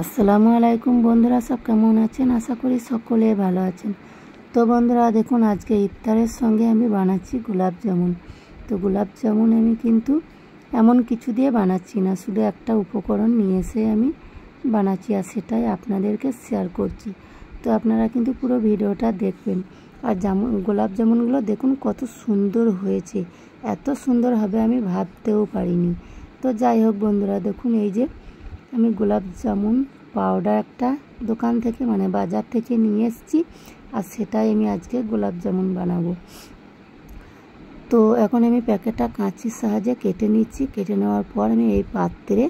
আসসালামু আলাইকুম বন্ধুরা, সব কেমন আছেন? আশা করি সকলে ভালো আছেন। তো বন্ধুরা দেখুন, আজকে ইফতারের সঙ্গে আমি বানাচ্ছি গোলাপ জামুন। তো গোলাপ জামুন আমি কিন্তু এমন কিছু দিয়ে বানাচ্ছি না, শুধু একটা উপকরণ নিয়ে এসে আমি বানাচ্ছি আর সেটাই আপনাদেরকে শেয়ার করছি। তো আপনারা কিন্তু পুরো ভিডিওটা দেখবেন। আর গোলাপ জামুনগুলো দেখুন কত সুন্দর হয়েছে, এত সুন্দর হবে আমি ভাবতেও পারিনি। তো যাই হোক বন্ধুরা, দেখুন এই যে আমি গোলাপ জামুন পাউডার একটা দোকান থেকে বাজার থেকে নিয়ে এসেছি, আর সেটাই আমি আজকে গোলাপ জামুন বানাবো। তো এখন আমি প্যাকেটটা কাঁচির সাহায্যে কেটে নিচ্ছি। কেটে নেওয়ার পর আমি এই পাত্রে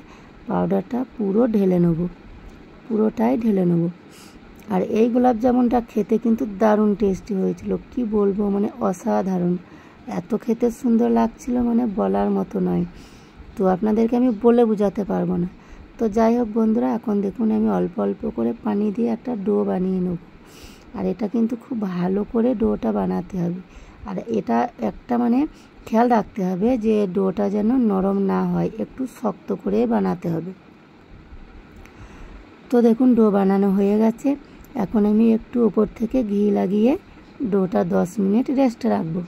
পাউডারটা পুরোটাই ঢেলে নেব। আর এই গোলাপ জামুনটা খেতে কিন্তু দারুণ টেস্টি হয়েছিল, কি বলবো, অসাধারণ, এত খেতে সুন্দর লাগছিল, বলার মতো নয়। তো আপনাদেরকে আমি বলে বোঝাতে পারবো না। তো যাই হোক বন্ধুরা, এখন দেখুন আমি অল্প অল্প করে পানি দিয়ে একটা ডো বানিয়ে নেব। আর এটা কিন্তু খুব ভালো করে ডোটা বানাতে হবে। আর এটা একটা খেয়াল রাখতে হবে যে ডোটা যেন নরম না হয়, একটু শক্ত করে বানাতে হবে। তো দেখুন ডো বানানো হয়ে গেছে। এখন আমি একটু উপর থেকে ঘি লাগিয়ে ডোটা 10 মিনিট রেস্টে রাখবো।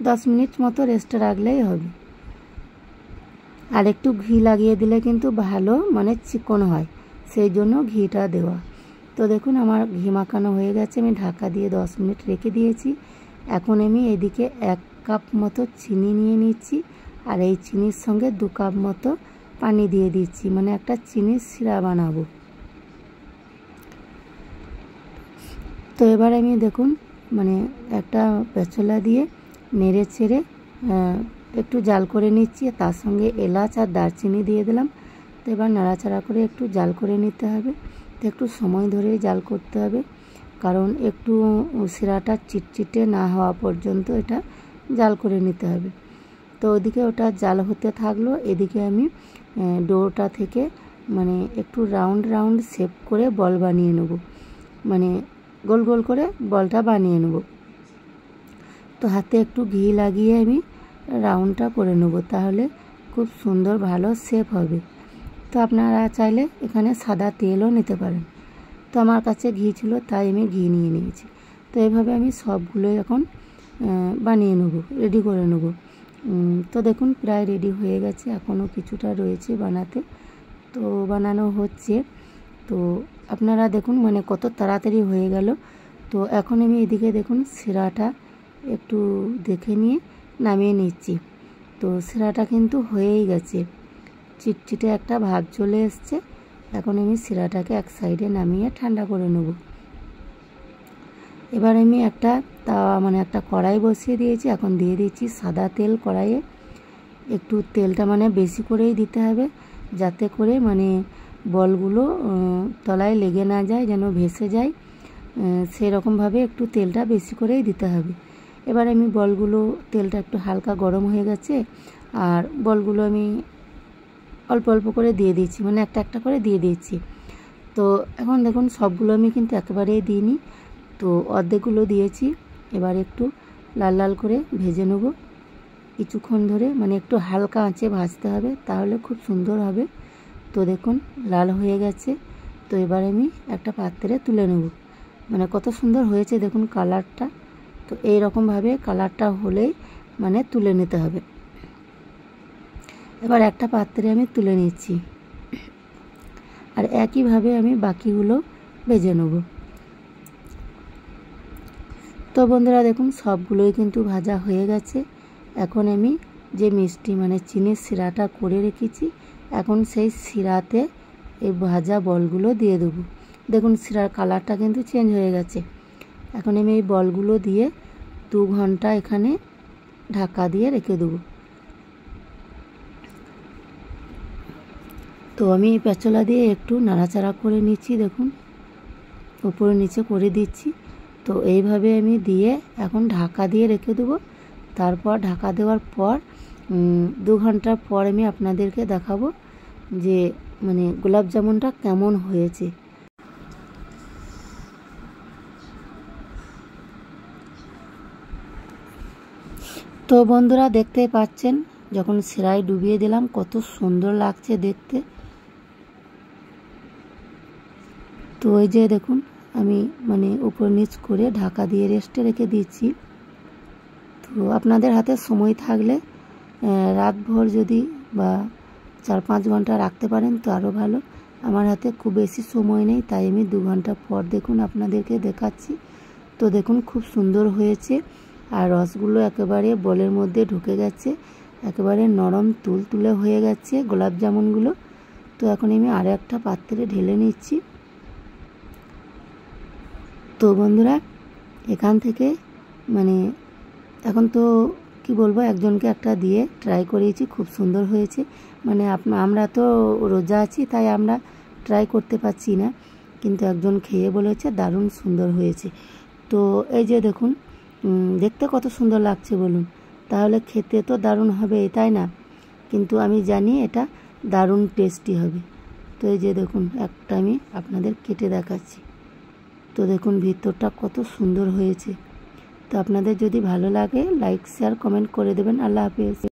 10 মিনিট মতো রেস্টে রাখলেই হবে। আর একটু ঘি লাগিয়ে দিলে কিন্তু ভালো চিকন হয়, সেই জন্য ঘিটা দেওয়া। তো দেখুন আমার ঘি মাখানো হয়ে গেছে, আমি ঢাকা দিয়ে 10 মিনিট রেখে দিয়েছি। এখন আমি এদিকে 1 কাপ মতো চিনি নিয়ে নিচ্ছি, আর এই চিনির সঙ্গে 2 কাপ মতো পানি দিয়ে দিচ্ছি, একটা চিনির সিরা বানাবো। তো এবার আমি দেখুন একটা পেছলা দিয়ে নেড়ে চেড়ে একটু জাল করে নিচ্ছি, তার সঙ্গে এলাচ আর দারচিনি দিয়ে দিলাম। তো এবার নাড়াচাড়া করে একটু জাল করে নিতে হবে। তো একটু সময় ধরে জাল করতে হবে, কারণ একটু সিরাটা চিটচিটে না হওয়া পর্যন্ত এটা জাল করে নিতে হবে। তো ওদিকে ওটা জাল হতে থাকলো, এদিকে আমি ডোটা থেকে একটু রাউন্ড রাউন্ড শেপ করে বল বানিয়ে নেব, গোল গোল করে বলটা বানিয়ে নেব। তো হাতে একটু ঘি লাগিয়ে আমি রাউন্ডটা করে নেব, তাহলে খুব সুন্দর ভালো শেপ হবে। তো আপনারা চাইলে এখানে সাদা তেলও নিতে পারেন। তো আমার কাছে ঘি ছিল, তাই আমি ঘি নিয়ে নিয়েছি। তো এইভাবে আমি সবগুলোই এখন বানিয়ে নেব, রেডি করে নেব। তো দেখুন প্রায় রেডি হয়ে গেছে, এখনও কিছুটা রয়েছে বানাতে, তো বানানো হচ্ছে। তো আপনারা দেখুন কত তাড়াতাড়ি হয়ে গেল। তো এখন আমি এদিকে দেখুন সিরাটা একটু দেখে নিয়ে নামিয়ে নিচ্ছি। তো সিরাটা কিন্তু হয়েই গেছে, চিটচিটে একটা ভাব চলে এসছে। এখন আমি সিরাটাকে এক সাইডে নামিয়ে ঠান্ডা করে নেব। এবার আমি একটা তাওয়া একটা কড়াই বসিয়ে দিয়েছি। এখন দিয়ে দিচ্ছি সাদা তেল কড়াইয়ে। একটু তেলটা বেশি করেই দিতে হবে, যাতে করে বলগুলো তলায় লেগে না যায়, যেন ভেসে যায়, সেরকমভাবে একটু তেলটা বেশি করেই দিতে হবে। এবার আমি তেলটা একটু হালকা গরম হয়ে গেছে, আর বলগুলো আমি অল্প অল্প করে দিয়ে দিচ্ছি, একটা একটা করে দিয়ে দিচ্ছি। তো এখন দেখুন সবগুলো আমি কিন্তু একেবারেই দিইনি, তো অর্ধেকগুলো দিয়েছি। এবার একটু লাল লাল করে ভেজে নেব কিছুক্ষণ ধরে, একটু হালকা আঁচে ভাজতে হবে, তাহলে খুব সুন্দর হবে। তো দেখুন লাল হয়ে গেছে। তো এবার আমি একটা পাত্রে তুলে নেব। কত সুন্দর হয়েছে দেখুন কালারটা। তো এইরকমভাবে কালারটা হলেই তুলে নিতে হবে। এবার একটা পাত্রে আমি তুলে নিচ্ছি, আর একইভাবে আমি বাকিগুলো ভেজে নেব। তো বন্ধুরা দেখুন সবগুলোই কিন্তু ভাজা হয়ে গেছে। এখন আমি যে মিষ্টি চিনির সিরাটা করে রেখেছি, এখন সেই সিরাতে এই ভাজা বলগুলো দিয়ে দেবো। দেখুন সিরার কালারটা কিন্তু চেঞ্জ হয়ে গেছে। এখন আমি এই বলগুলো দিয়ে 2 ঘন্টা এখানে ঢাকা দিয়ে রেখে দেবো। তো আমি এই পেঁচলা দিয়ে একটু নাড়াচাড়া করে নিচ্ছি, দেখুন উপরে নিচে করে দিচ্ছি। তো এইভাবে আমি দিয়ে এখন ঢাকা দিয়ে রেখে দেবো। তারপর ঢাকা দেওয়ার পর 2 ঘন্টা পর আমি আপনাদেরকে দেখাবো যে গোলাপ জামুনটা কেমন হয়েছে। তো বন্ধুরা দেখতেই পাচ্ছেন, যখন সিরায় ডুবিয়ে দিলাম কত সুন্দর লাগছে দেখতে। তো ওই যে দেখুন আমি মানে উপর নিচ করে ঢাকা দিয়ে রেস্টে রেখে দিচ্ছি। তো আপনাদের হাতে সময় থাকলে রাতভর যদি বা 4-5 ঘন্টা রাখতে পারেন তো আরও ভালো। আমার হাতে খুব বেশি সময় নেই, তাই আমি 2 ঘন্টা পর দেখুন আপনাদেরকে দেখাচ্ছি। তো দেখুন খুব সুন্দর হয়েছে, আর রসগুলো একেবারে বলের মধ্যে ঢুকে গেছে, একেবারে নরম তুলতুলে হয়ে গেছে গোলাপ জামুনগুলো। তো এখন আমি আরও একটা পাত্রে ঢেলে নিচ্ছি। তো বন্ধুরা এখান থেকে মানে এখন তো কি বলবো, একজনকে একটা দিয়ে ট্রাই করিয়েছি, খুব সুন্দর হয়েছে। মানে আমরা তো রোজা আছি তাই আমরা ট্রাই করতে পারছি না, কিন্তু একজন খেয়ে বলেছে দারুণ সুন্দর হয়েছে। তো এই যে দেখুন দেখতে কত সুন্দর লাগছে বলুন, তাহলে খেতে তো দারুণ হবে তাই না? কিন্তু আমি জানি এটা দারুণ টেস্টি হবে। তো এই যে দেখুন একটা আমি আপনাদের কেটে দেখাচ্ছি। তো দেখুন ভিতরটা কত সুন্দর হয়েছে। তো আপনাদের যদি ভালো লাগে লাইক শেয়ার কমেন্ট করে দেবেন। আল্লাহ হাফেজ।